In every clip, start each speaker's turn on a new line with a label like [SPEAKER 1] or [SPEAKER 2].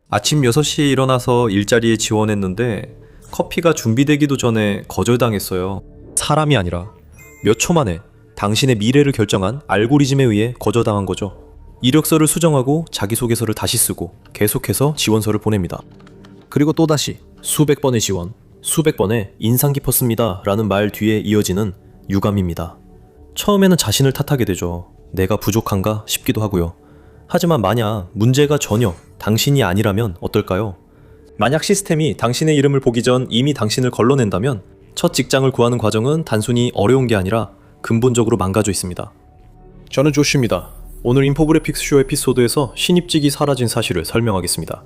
[SPEAKER 1] 아침 6시에 일어나서 일자리에 지원했는데 커피가 준비되기도 전에 거절당했어요. 사람이 아니라 몇 초 만에 당신의 미래를 결정한 알고리즘에 의해 거절당한 거죠. 이력서를 수정하고 자기소개서를 다시 쓰고 계속해서 지원서를 보냅니다. 그리고 또다시 수백 번의 지원, 수백 번의 인상 깊었습니다 라는 말 뒤에 이어지는 유감입니다. 처음에는 자신을 탓하게 되죠. 내가 부족한가 싶기도 하고요. 하지만 만약 문제가 전혀 당신이 아니라면 어떨까요? 만약 시스템이 당신의 이름을 보기 전 이미 당신을 걸러낸다면 첫 직장을 구하는 과정은 단순히 어려운 게 아니라 근본적으로 망가져 있습니다. 저는 조슈입니다. 오늘 인포그래픽스쇼 에피소드에서 신입직이 사라진 사실을 설명하겠습니다.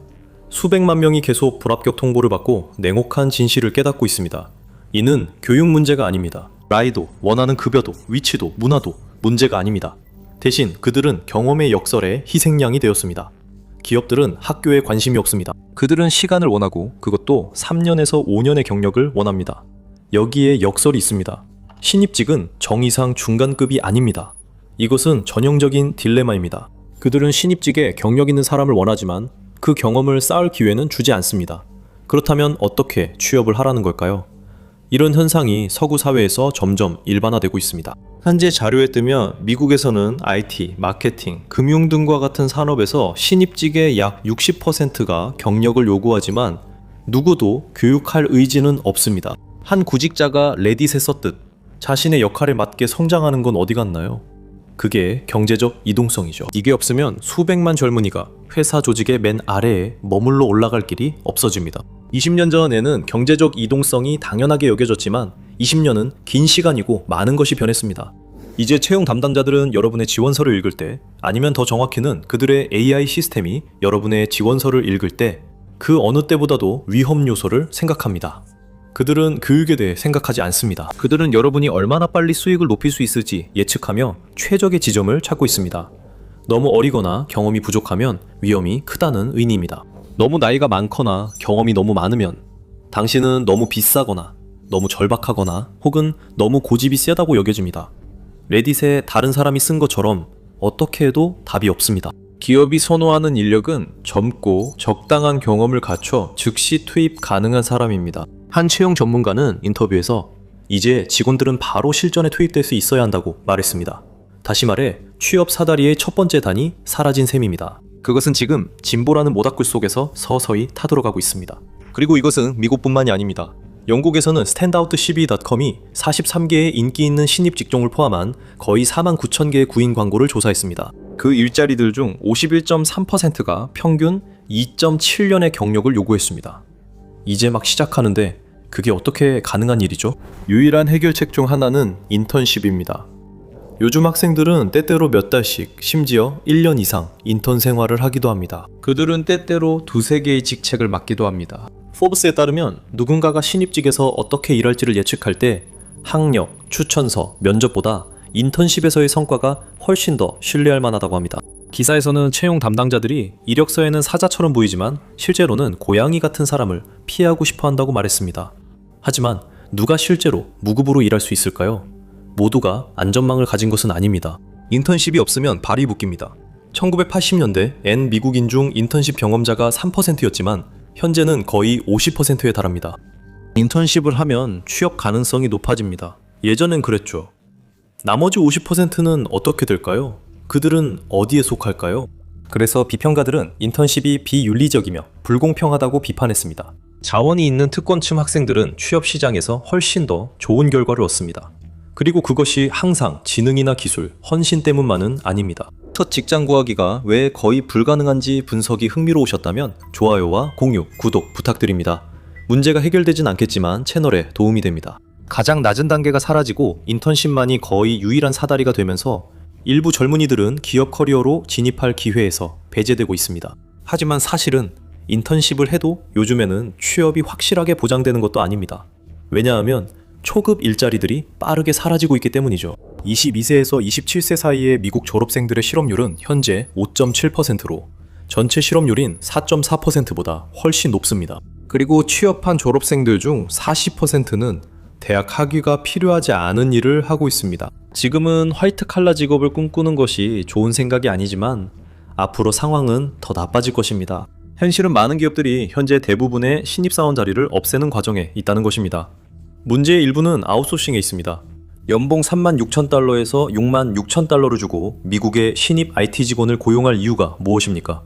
[SPEAKER 1] 수백만 명이 계속 불합격 통보를 받고 냉혹한 진실을 깨닫고 있습니다. 이는 교육 문제가 아닙니다. 라이도, 원하는 급여도, 위치도, 문화도 문제가 아닙니다. 대신 그들은 경험의 역설에 희생양이 되었습니다. 기업들은 학교에 관심이 없습니다. 그들은 시간을 원하고 그것도 3년에서 5년의 경력을 원합니다. 여기에 역설이 있습니다. 신입직은 정의상 중간급이 아닙니다. 이것은 전형적인 딜레마입니다. 그들은 신입직에 경력 있는 사람을 원하지만 그 경험을 쌓을 기회는 주지 않습니다. 그렇다면 어떻게 취업을 하라는 걸까요? 이런 현상이 서구 사회에서 점점 일반화되고 있습니다. 현재 자료에 뜨면 미국에서는 IT, 마케팅, 금융 등과 같은 산업에서 신입직의 약 60%가 경력을 요구하지만 누구도 교육할 의지는 없습니다. 한 구직자가 레딧에 썼듯 자신의 역할에 맞게 성장하는 건 어디 갔나요? 그게 경제적 이동성이죠. 이게 없으면 수백만 젊은이가 회사 조직의 맨 아래에 머물러 올라갈 길이 없어집니다. 20년 전에는 경제적 이동성이 당연하게 여겨졌지만 20년은 긴 시간이고 많은 것이 변했습니다. 이제 채용 담당자들은 여러분의 지원서를 읽을 때, 아니면 더 정확히는 그들의 AI 시스템이 여러분의 지원서를 읽을 때 그 어느 때보다도 위험 요소를 생각합니다. 그들은 교육에 대해 생각하지 않습니다. 그들은 여러분이 얼마나 빨리 수익을 높일 수 있을지 예측하며 최적의 지점을 찾고 있습니다. 너무 어리거나 경험이 부족하면 위험이 크다는 의미입니다. 너무 나이가 많거나 경험이 너무 많으면 당신은 너무 비싸거나 너무 절박하거나 혹은 너무 고집이 세다고 여겨집니다. 레딧에 다른 사람이 쓴 것처럼 어떻게 해도 답이 없습니다. 기업이 선호하는 인력은 젊고 적당한 경험을 갖춰 즉시 투입 가능한 사람입니다. 한 채용 전문가는 인터뷰에서 이제 직원들은 바로 실전에 투입될 수 있어야 한다고 말했습니다. 다시 말해 취업 사다리의 첫 번째 단이 사라진 셈입니다. 그것은 지금 진보라는 모닥불 속에서 서서히 타들어가고 있습니다. 그리고 이것은 미국뿐만이 아닙니다. 영국에서는 standout12.com이 43개의 인기 있는 신입 직종을 포함한 거의 49,000개의 구인 광고를 조사했습니다. 그 일자리들 중 51.3%가 평균 2.7년의 경력을 요구했습니다. 이제 막 시작하는데 그게 어떻게 가능한 일이죠? 유일한 해결책 중 하나는 인턴십입니다. 요즘 학생들은 때때로 몇 달씩, 심지어 1년 이상 인턴 생활을 하기도 합니다. 그들은 때때로 두세 개의 직책을 맡기도 합니다. 포브스에 따르면 누군가가 신입직에서 어떻게 일할지를 예측할 때 학력, 추천서, 면접보다 인턴십에서의 성과가 훨씬 더 신뢰할 만하다고 합니다. 기사에서는 채용 담당자들이 이력서에는 사자처럼 보이지만 실제로는 고양이 같은 사람을 피하고 싶어 한다고 말했습니다. 하지만 누가 실제로 무급으로 일할 수 있을까요? 모두가 안전망을 가진 것은 아닙니다. 인턴십이 없으면 발이 묶입니다. 1980년대 엔 미국인 중 인턴십 경험자가 3%였지만 현재는 거의 50%에 달합니다. 인턴십을 하면 취업 가능성이 높아집니다. 예전엔 그랬죠. 나머지 50%는 어떻게 될까요? 그들은 어디에 속할까요? 그래서 비평가들은 인턴십이 비윤리적이며 불공평하다고 비판했습니다. 자원이 있는 특권층 학생들은 취업 시장에서 훨씬 더 좋은 결과를 얻습니다. 그리고 그것이 항상 지능이나 기술, 헌신 때문만은 아닙니다. 첫 직장 구하기가 왜 거의 불가능한지 분석이 흥미로우셨다면 좋아요와 공유, 구독 부탁드립니다. 문제가 해결되진 않겠지만 채널에 도움이 됩니다. 가장 낮은 단계가 사라지고 인턴십만이 거의 유일한 사다리가 되면서 일부 젊은이들은 기업 커리어로 진입할 기회에서 배제되고 있습니다. 하지만 사실은 인턴십을 해도 요즘에는 취업이 확실하게 보장되는 것도 아닙니다. 왜냐하면 초급 일자리들이 빠르게 사라지고 있기 때문이죠. 22세에서 27세 사이의 미국 졸업생들의 실업률은 현재 5.7%로 전체 실업률인 4.4%보다 훨씬 높습니다. 그리고 취업한 졸업생들 중 40%는 대학 학위가 필요하지 않은 일을 하고 있습니다. 지금은 화이트 칼라 직업을 꿈꾸는 것이 좋은 생각이 아니지만 앞으로 상황은 더 나빠질 것입니다. 현실은 많은 기업들이 현재 대부분의 신입사원 자리를 없애는 과정에 있다는 것입니다. 문제의 일부는 아웃소싱에 있습니다. 연봉 36,000달러에서 66,000달러를 주고 미국의 신입 IT 직원을 고용할 이유가 무엇입니까?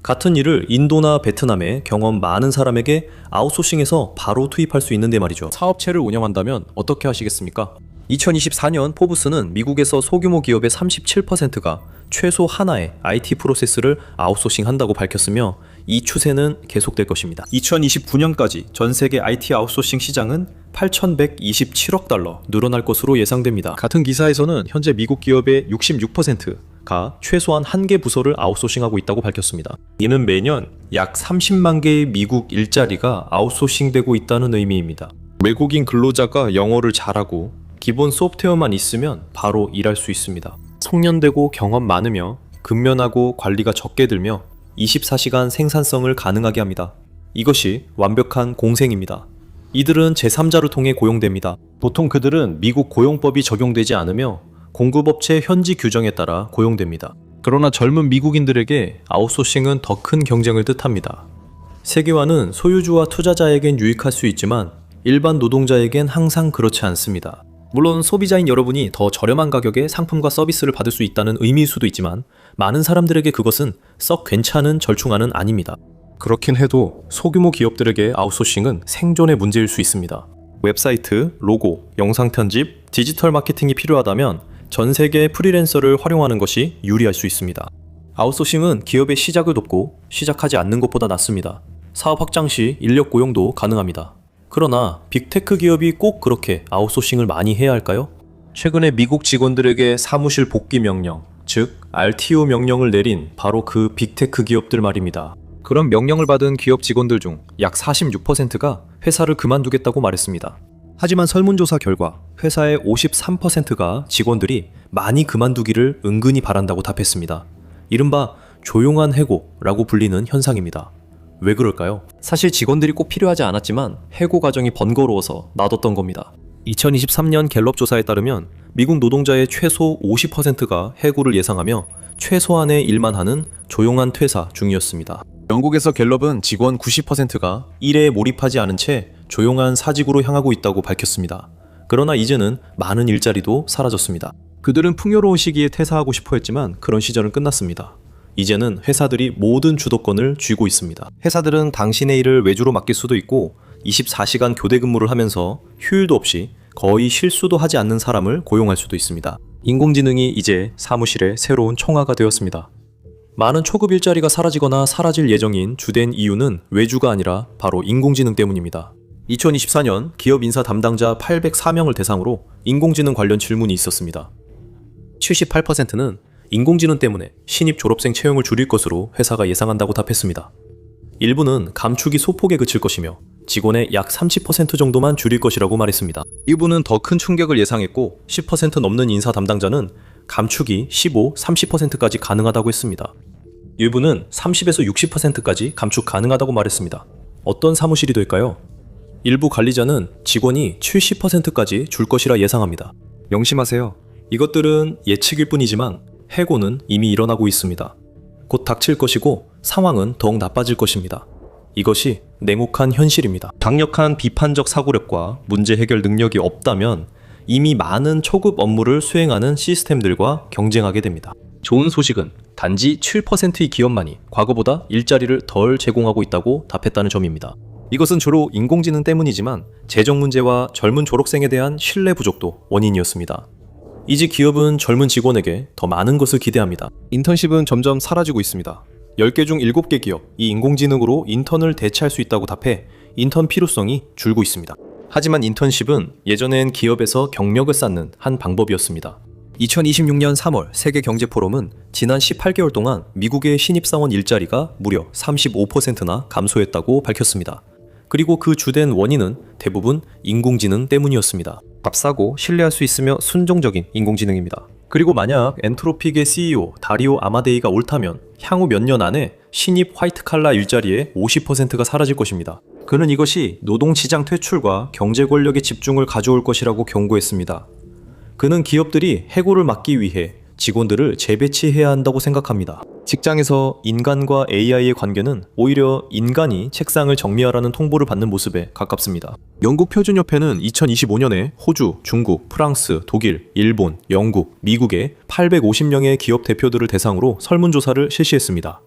[SPEAKER 1] 같은 일을 인도나 베트남의 경험 많은 사람에게 아웃소싱해서 바로 투입할 수 있는데 말이죠. 사업체를 운영한다면 어떻게 하시겠습니까? 2024년 포브스는 미국에서 소규모 기업의 37%가 최소 하나의 IT 프로세스를 아웃소싱한다고 밝혔으며 이 추세는 계속될 것입니다. 2029년까지 전 세계 IT 아웃소싱 시장은 8,127억 달러 늘어날 것으로 예상됩니다. 같은 기사에서는 현재 미국 기업의 66%가 최소한 한 개 부서를 아웃소싱하고 있다고 밝혔습니다. 이는 매년 약 30만 개의 미국 일자리가 아웃소싱되고 있다는 의미입니다. 외국인 근로자가 영어를 잘하고 기본 소프트웨어만 있으면 바로 일할 수 있습니다. 숙련되고 경험 많으며 근면하고 관리가 적게 들며 24시간 생산성을 가능하게 합니다. 이것이 완벽한 공생입니다. 이들은 제3자를 통해 고용됩니다. 보통 그들은 미국 고용법이 적용되지 않으며 공급업체 현지 규정에 따라 고용됩니다. 그러나 젊은 미국인들에게 아웃소싱은 더 큰 경쟁을 뜻합니다. 세계화는 소유주와 투자자에겐 유익할 수 있지만 일반 노동자에겐 항상 그렇지 않습니다. 물론 소비자인 여러분이 더 저렴한 가격에 상품과 서비스를 받을 수 있다는 의미일 수도 있지만 많은 사람들에게 그것은 썩 괜찮은 절충안은 아닙니다. 그렇긴 해도 소규모 기업들에게 아웃소싱은 생존의 문제일 수 있습니다. 웹사이트, 로고, 영상 편집, 디지털 마케팅이 필요하다면 전 세계의 프리랜서를 활용하는 것이 유리할 수 있습니다. 아웃소싱은 기업의 시작을 돕고 시작하지 않는 것보다 낫습니다. 사업 확장 시 인력 고용도 가능합니다. 그러나 빅테크 기업이 꼭 그렇게 아웃소싱을 많이 해야 할까요? 최근에 미국 직원들에게 사무실 복귀 명령, 즉 RTO 명령을 내린 바로 그 빅테크 기업들 말입니다. 그런 명령을 받은 기업 직원들 중 약 46%가 회사를 그만두겠다고 말했습니다. 하지만 설문조사 결과 회사의 53%가 직원들이 많이 그만두기를 은근히 바란다고 답했습니다. 이른바 조용한 해고라고 불리는 현상입니다. 왜 그럴까요? 사실 직원들이 꼭 필요하지 않았지만 해고 과정이 번거로워서 놔뒀던 겁니다. 2023년 갤럽 조사에 따르면 미국 노동자의 최소 50%가 해고를 예상하며 최소한의 일만 하는 조용한 퇴사 중이었습니다. 영국에서 갤럽은 직원 90%가 일에 몰입하지 않은 채 조용한 사직으로 향하고 있다고 밝혔습니다. 그러나 이제는 많은 일자리도 사라졌습니다. 그들은 풍요로운 시기에 퇴사하고 싶어 했지만 그런 시절은 끝났습니다. 이제는 회사들이 모든 주도권을 쥐고 있습니다. 회사들은 당신의 일을 외주로 맡길 수도 있고 24시간 교대 근무를 하면서 휴일도 없이 거의 실수도 하지 않는 사람을 고용할 수도 있습니다. 인공지능이 이제 사무실의 새로운 총화가 되었습니다. 많은 초급 일자리가 사라지거나 사라질 예정인 주된 이유는 외주가 아니라 바로 인공지능 때문입니다. 2024년 기업 인사 담당자 804명을 대상으로 인공지능 관련 질문이 있었습니다. 78%는 인공지능 때문에 신입 졸업생 채용을 줄일 것으로 회사가 예상한다고 답했습니다. 일부는 감축이 소폭에 그칠 것이며 직원의 약 30% 정도만 줄일 것이라고 말했습니다. 일부는 더 큰 충격을 예상했고 10% 넘는 인사 담당자는 감축이 15, 30%까지 가능하다고 했습니다. 일부는 30에서 60%까지 감축 가능하다고 말했습니다. 어떤 사무실이 될까요? 일부 관리자는 직원이 70%까지 줄 것이라 예상합니다. 명심하세요. 이것들은 예측일 뿐이지만 해고는 이미 일어나고 있습니다. 곧 닥칠 것이고 상황은 더욱 나빠질 것입니다. 이것이 냉혹한 현실입니다. 강력한 비판적 사고력과 문제 해결 능력이 없다면 이미 많은 초급 업무를 수행하는 시스템들과 경쟁하게 됩니다. 좋은 소식은 단지 7%의 기업만이 과거보다 일자리를 덜 제공하고 있다고 답했다는 점입니다. 이것은 주로 인공지능 때문이지만 재정 문제와 젊은 졸업생에 대한 신뢰 부족도 원인이었습니다. 이제 기업은 젊은 직원에게 더 많은 것을 기대합니다. 인턴십은 점점 사라지고 있습니다. 10개 중 7개 기업, 이 인공지능으로 인턴을 대체할 수 있다고 답해 인턴 필요성이 줄고 있습니다. 하지만 인턴십은 예전엔 기업에서 경력을 쌓는 한 방법이었습니다. 2026년 3월 세계경제포럼은 지난 18개월 동안 미국의 신입사원 일자리가 무려 35%나 감소했다고 밝혔습니다. 그리고 그 주된 원인은 대부분 인공지능 때문이었습니다. 값싸고 신뢰할 수 있으며 순종적인 인공지능입니다. 그리고 만약 엔트로픽의 CEO 다리오 아마데이가 옳다면 향후 몇 년 안에 신입 화이트 칼라 일자리의 50%가 사라질 것입니다. 그는 이것이 노동시장 퇴출과 경제 권력의 집중을 가져올 것이라고 경고했습니다. 그는 기업들이 해고를 막기 위해 직원들을 재배치해야 한다고 생각합니다. 직장에서 인간과 AI의 관계는 오히려 인간이 책상을 정리하라는 통보를 받는 모습에 가깝습니다. 영국표준협회는 2025년에 호주, 중국, 프랑스, 독일, 일본, 영국, 미국의 850명의 기업 대표들을 대상으로 설문조사를 실시했습니다.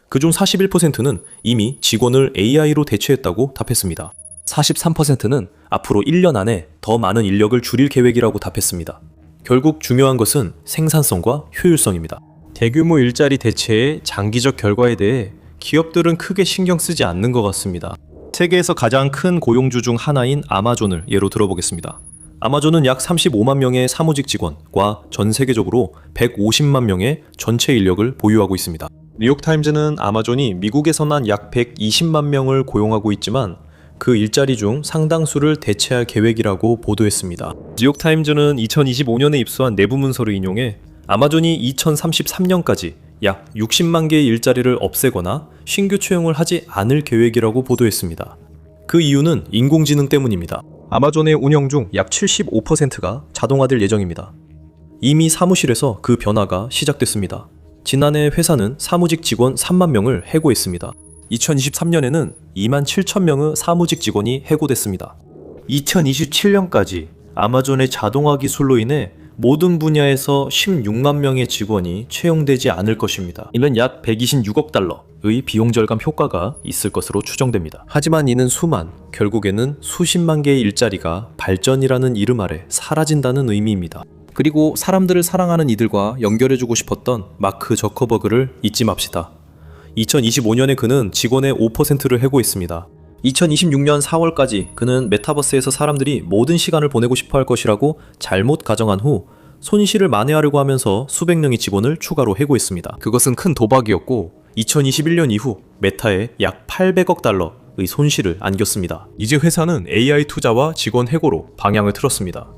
[SPEAKER 1] 그중 41%는 이미 직원을 AI로 대체했다고 답했습니다. 43%는 앞으로 1년 안에 더 많은 인력을 줄일 계획이라고 답했습니다. 결국 중요한 것은 생산성과 효율성입니다. 대규모 일자리 대체의 장기적 결과에 대해 기업들은 크게 신경 쓰지 않는 것 같습니다. 세계에서 가장 큰 고용주 중 하나인 아마존을 예로 들어보겠습니다. 아마존은 약 35만 명의 사무직 직원과 전 세계적으로 150만 명의 전체 인력을 보유하고 있습니다. 뉴욕타임즈는 아마존이 미국에서만 약 120만 명을 고용하고 있지만 그 일자리 중 상당수를 대체할 계획이라고 보도했습니다. 뉴욕타임즈는 2025년에 입수한 내부 문서를 인용해 아마존이 2033년까지 약 60만 개의 일자리를 없애거나 신규 채용을 하지 않을 계획이라고 보도했습니다. 그 이유는 인공지능 때문입니다. 아마존의 운영 중 약 75%가 자동화될 예정입니다. 이미 사무실에서 그 변화가 시작됐습니다. 지난해 회사는 사무직 직원 3만 명을 해고했습니다. 2023년에는 2만 7천 명의 사무직 직원이 해고됐습니다. 2027년까지 아마존의 자동화 기술로 인해 모든 분야에서 16만 명의 직원이 채용되지 않을 것입니다. 이는 약 126억 달러의 비용 절감 효과가 있을 것으로 추정됩니다. 하지만 이는 결국에는 수십만 개의 일자리가 발전이라는 이름 아래 사라진다는 의미입니다. 그리고 사람들을 사랑하는 이들과 연결해주고 싶었던 마크 저커버그를 잊지 맙시다. 2025년에 그는 직원의 5%를 해고했습니다. 2026년 4월까지 그는 메타버스에서 사람들이 모든 시간을 보내고 싶어 할 것이라고 잘못 가정한 후 손실을 만회하려고 하면서 수백 명의 직원을 추가로 해고했습니다. 그것은 큰 도박이었고 2021년 이후 메타에 약 800억 달러의 손실을 안겼습니다. 이제 회사는 AI 투자와 직원 해고로 방향을 틀었습니다.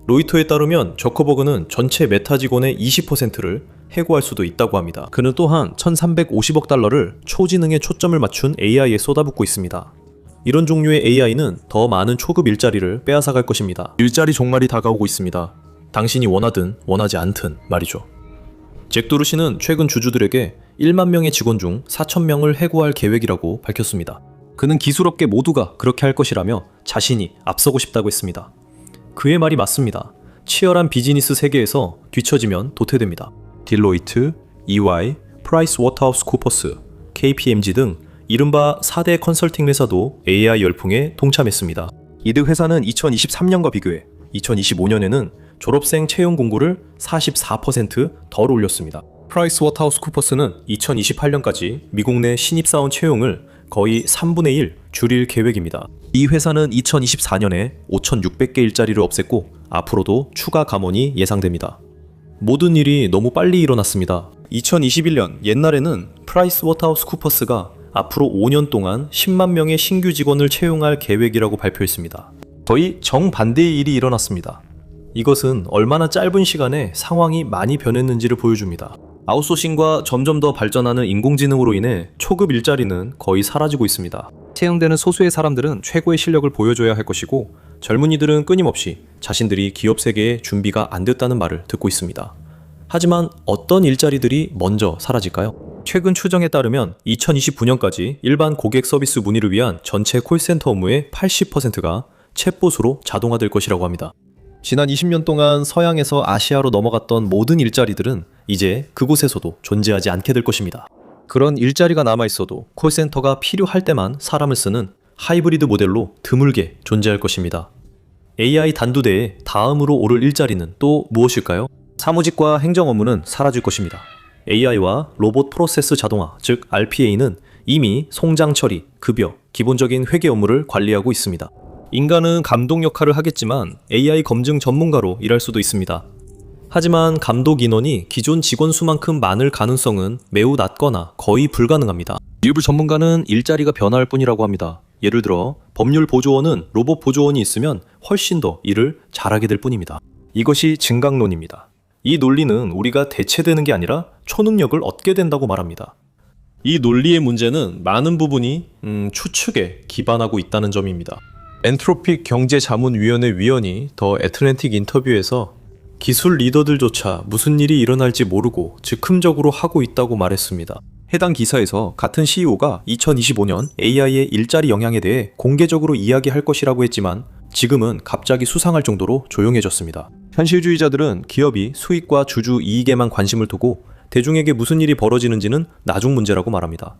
[SPEAKER 1] 로이터에 따르면 저커버그는 전체 메타 직원의 20%를 해고할 수도 있다고 합니다. 그는 또한 1350억 달러를 초지능에 초점을 맞춘 AI에 쏟아붓고 있습니다. 이런 종류의 AI는 더 많은 초급 일자리를 빼앗아갈 것입니다. 일자리 종말이 다가오고 있습니다. 당신이 원하든 원하지 않든 말이죠. 잭 도르시는 최근 주주들에게 1만 명의 직원 중 4천 명을 해고할 계획이라고 밝혔습니다. 그는 기술업계 모두가 그렇게 할 것이라며 자신이 앞서고 싶다고 했습니다. 그의 말이 맞습니다. 치열한 비즈니스 세계에서 뒤처지면 도태됩니다. 딜로이트, EY, 프라이스워터하우스쿠퍼스, KPMG 등 이른바 4대 컨설팅 회사도 AI 열풍에 동참했습니다. 이들 회사는 2023년과 비교해 2025년에는 졸업생 채용 공고를 44%덜 올렸습니다. 프라이스워터하우스쿠퍼스는 2028년까지 미국 내 신입사원 채용을 거의 3분의 1 줄일 계획입니다. 이 회사는 2024년에 5,600개 일자리를 없앴고 앞으로도 추가 감원이 예상됩니다. 모든 일이 너무 빨리 일어났습니다. 2021년 옛날에는 프라이스워터하우스쿠퍼스가 앞으로 5년 동안 10만 명의 신규 직원을 채용할 계획이라고 발표했습니다. 거의 정반대의 일이 일어났습니다. 이것은 얼마나 짧은 시간에 상황이 많이 변했는지를 보여줍니다. 아웃소싱과 점점 더 발전하는 인공지능으로 인해 초급 일자리는 거의 사라지고 있습니다. 채용되는 소수의 사람들은 최고의 실력을 보여줘야 할 것이고 젊은이들은 끊임없이 자신들이 기업 세계에 준비가 안 됐다는 말을 듣고 있습니다. 하지만 어떤 일자리들이 먼저 사라질까요? 최근 추정에 따르면 2029년까지 일반 고객 서비스 문의를 위한 전체 콜센터 업무의 80%가 챗봇으로 자동화될 것이라고 합니다. 지난 20년 동안 서양에서 아시아로 넘어갔던 모든 일자리들은 이제 그곳에서도 존재하지 않게 될 것입니다. 그런 일자리가 남아있어도 콜센터가 필요할 때만 사람을 쓰는 하이브리드 모델로 드물게 존재할 것입니다. AI 단두대에 다음으로 오를 일자리는 또 무엇일까요? 사무직과 행정 업무는 사라질 것입니다. AI와 로봇 프로세스 자동화, 즉 RPA는 이미 송장 처리, 급여, 기본적인 회계 업무를 관리하고 있습니다. 인간은 감독 역할을 하겠지만 AI 검증 전문가로 일할 수도 있습니다. 하지만 감독 인원이 기존 직원 수만큼 많을 가능성은 매우 낮거나 거의 불가능합니다. 일부 전문가는 일자리가 변화할 뿐이라고 합니다. 예를 들어 법률 보조원은 로봇 보조원이 있으면 훨씬 더 일을 잘하게 될 뿐입니다. 이것이 증강론입니다. 이 논리는 우리가 대체되는 게 아니라 초능력을 얻게 된다고 말합니다. 이 논리의 문제는 많은 부분이 추측에 기반하고 있다는 점입니다. 엔트로픽 경제자문위원회 위원이 더 애틀랜틱 인터뷰에서 기술 리더들조차 무슨 일이 일어날지 모르고 즉흥적으로 하고 있다고 말했습니다. 해당 기사에서 같은 CEO가 2025년 AI의 일자리 영향에 대해 공개적으로 이야기할 것이라고 했지만 지금은 갑자기 수상할 정도로 조용해졌습니다. 현실주의자들은 기업이 수익과 주주 이익에만 관심을 두고 대중에게 무슨 일이 벌어지는지는 나중 문제라고 말합니다.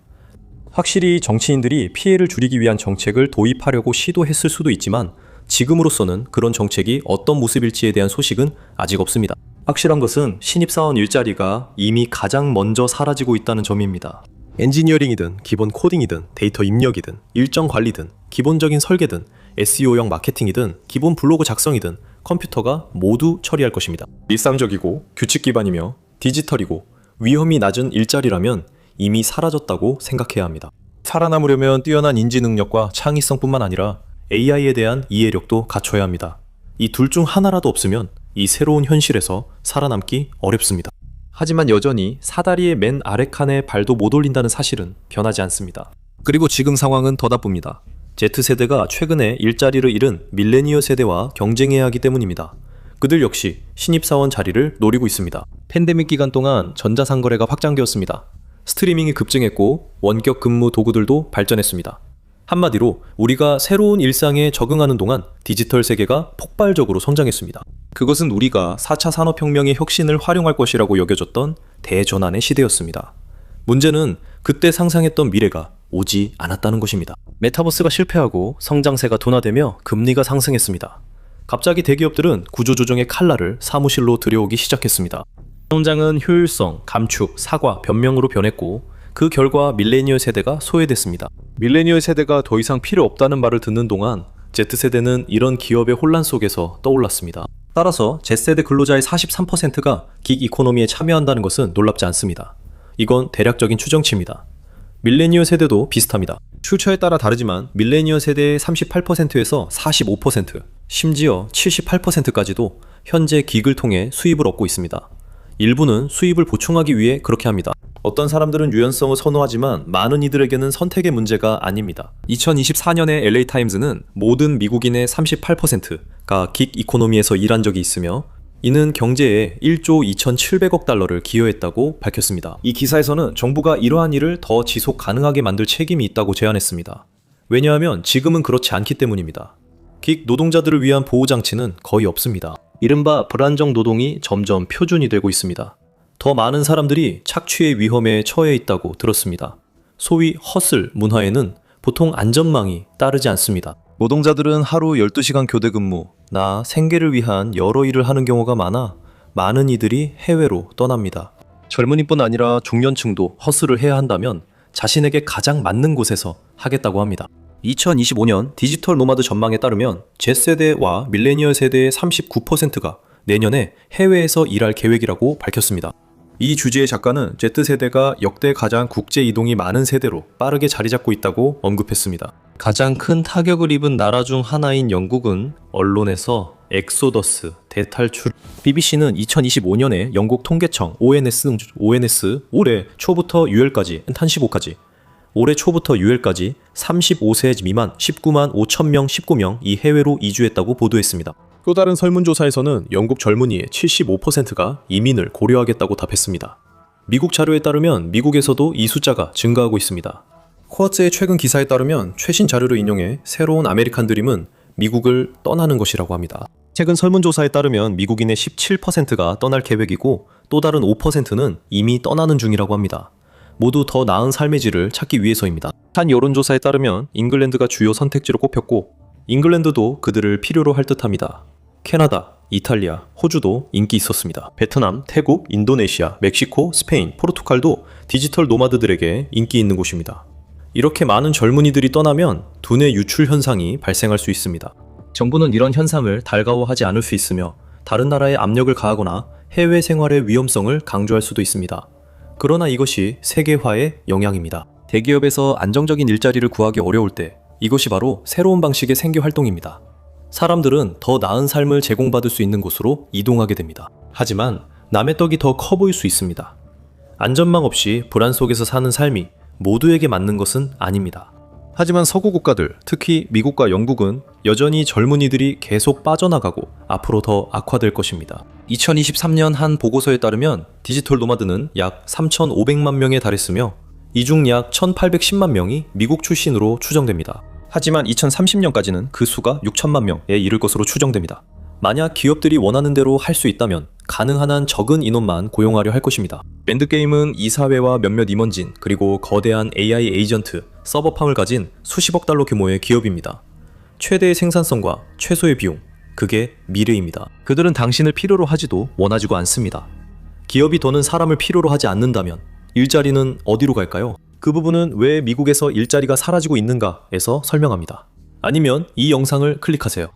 [SPEAKER 1] 확실히 정치인들이 피해를 줄이기 위한 정책을 도입하려고 시도했을 수도 있지만 지금으로서는 그런 정책이 어떤 모습일지에 대한 소식은 아직 없습니다. 확실한 것은 신입사원 일자리가 이미 가장 먼저 사라지고 있다는 점입니다. 엔지니어링이든 기본 코딩이든 데이터 입력이든 일정 관리든 기본적인 설계든 SEO형 마케팅이든 기본 블로그 작성이든 컴퓨터가 모두 처리할 것입니다. 일상적이고 규칙 기반이며 디지털이고 위험이 낮은 일자리라면 이미 사라졌다고 생각해야 합니다. 살아남으려면 뛰어난 인지 능력과 창의성뿐만 아니라 AI에 대한 이해력도 갖춰야 합니다. 이 둘 중 하나라도 없으면 이 새로운 현실에서 살아남기 어렵습니다. 하지만 여전히 사다리의 맨 아래 칸에 발도 못 올린다는 사실은 변하지 않습니다. 그리고 지금 상황은 더 나쁩니다. Z세대가 최근에 일자리를 잃은 밀레니얼 세대와 경쟁해야 하기 때문입니다. 그들 역시 신입사원 자리를 노리고 있습니다. 팬데믹 기간 동안 전자상거래가 확장되었습니다. 스트리밍이 급증했고 원격 근무 도구들도 발전했습니다. 한마디로 우리가 새로운 일상에 적응하는 동안 디지털 세계가 폭발적으로 성장했습니다. 그것은 우리가 4차 산업혁명의 혁신을 활용할 것이라고 여겨졌던 대전환의 시대였습니다. 문제는 그때 상상했던 미래가 오지 않았다는 것입니다. 메타버스가 실패하고 성장세가 둔화되며 금리가 상승했습니다. 갑자기 대기업들은 구조조정의 칼날을 사무실로 들여오기 시작했습니다. 성장은 효율성, 감축, 사과, 변명으로 변했고 그 결과 밀레니얼 세대가 소외됐습니다. 밀레니얼 세대가 더 이상 필요 없다는 말을 듣는 동안 Z세대는 이런 기업의 혼란 속에서 떠올랐습니다. 따라서 Z세대 근로자의 43%가 긱 이코노미에 참여한다는 것은 놀랍지 않습니다. 이건 대략적인 추정치입니다. 밀레니얼 세대도 비슷합니다. 출처에 따라 다르지만 밀레니얼 세대의 38%에서 45%, 심지어 78%까지도 현재 긱을 통해 수입을 얻고 있습니다. 일부는 수입을 보충하기 위해 그렇게 합니다. 어떤 사람들은 유연성을 선호하지만 많은 이들에게는 선택의 문제가 아닙니다. 2024년에 LA타임즈는 모든 미국인의 38%가 긱 이코노미에서 일한 적이 있으며 이는 경제에 1조 2,700억 달러를 기여했다고 밝혔습니다. 이 기사에서는 정부가 이러한 일을 더 지속 가능하게 만들 책임이 있다고 제안했습니다. 왜냐하면 지금은 그렇지 않기 때문입니다. 긱 노동자들을 위한 보호장치는 거의 없습니다. 이른바 불안정 노동이 점점 표준이 되고 있습니다. 더 많은 사람들이 착취의 위험에 처해 있다고 들었습니다. 소위 허슬 문화에는 보통 안전망이 따르지 않습니다. 노동자들은 하루 12시간 교대 근무, 생계를 위한 여러 일을 하는 경우가 많아 많은 이들이 해외로 떠납니다. 젊은이뿐 아니라 중년층도 허슬을 해야 한다면 자신에게 가장 맞는 곳에서 하겠다고 합니다. 2025년 디지털 노마드 전망에 따르면 Z세대와 밀레니얼 세대의 39%가 내년에 해외에서 일할 계획이라고 밝혔습니다. 이 주제의 작가는 Z세대가 역대 가장 국제 이동이 많은 세대로 빠르게 자리 잡고 있다고 언급했습니다. 가장 큰 타격을 입은 나라 중 하나인 영국은 언론에서 엑소더스, 대탈출. BBC는 2025년에 영국 통계청 ONS 올해 초부터 6월까지 올해 초부터 6월까지 35세 미만 19만 5천 명 19명이 해외로 이주했다고 보도했습니다. 또 다른 설문조사에서는 영국 젊은이의 75%가 이민을 고려하겠다고 답했습니다. 미국 자료에 따르면 미국에서도 이 숫자가 증가하고 있습니다. 코아츠의 최근 기사에 따르면 최신 자료를 인용해 새로운 아메리칸 드림은 미국을 떠나는 것이라고 합니다. 최근 설문조사에 따르면 미국인의 17%가 떠날 계획이고 또 다른 5%는 이미 떠나는 중이라고 합니다. 모두 더 나은 삶의 질을 찾기 위해서입니다. 한 여론조사에 따르면 잉글랜드가 주요 선택지로 꼽혔고 잉글랜드도 그들을 필요로 할 듯합니다. 캐나다, 이탈리아, 호주도 인기 있었습니다. 베트남, 태국, 인도네시아, 멕시코, 스페인, 포르투갈도 디지털 노마드들에게 인기 있는 곳입니다. 이렇게 많은 젊은이들이 떠나면 두뇌 유출 현상이 발생할 수 있습니다. 정부는 이런 현상을 달가워하지 않을 수 있으며 다른 나라에 압력을 가하거나 해외 생활의 위험성을 강조할 수도 있습니다. 그러나 이것이 세계화의 영향입니다. 대기업에서 안정적인 일자리를 구하기 어려울 때 이것이 바로 새로운 방식의 생계 활동입니다. 사람들은 더 나은 삶을 제공받을 수 있는 곳으로 이동하게 됩니다. 하지만 남의 떡이 더 커 보일 수 있습니다. 안전망 없이 불안 속에서 사는 삶이 모두에게 맞는 것은 아닙니다. 하지만 서구 국가들, 특히 미국과 영국은 여전히 젊은이들이 계속 빠져나가고 앞으로 더 악화될 것입니다. 2023년 한 보고서에 따르면 디지털 노마드는 약 3,500만 명에 달했으며 이 중 약 1,810만 명이 미국 출신으로 추정됩니다. 하지만 2030년까지는 그 수가 6천만 명에 이를 것으로 추정됩니다. 만약 기업들이 원하는 대로 할 수 있다면 가능한 한 적은 인원만 고용하려 할 것입니다. 밴드게임은 이사회와 몇몇 임원진, 그리고 거대한 AI 에이전트, 서버팜을 가진 수십억 달러 규모의 기업입니다. 최대의 생산성과 최소의 비용, 그게 미래입니다. 그들은 당신을 필요로 하지도 원하지도 않습니다. 기업이 더는 사람을 필요로 하지 않는다면 일자리는 어디로 갈까요? 그 부분은 왜 미국에서 일자리가 사라지고 있는가에서 설명합니다. 아니면 이 영상을 클릭하세요.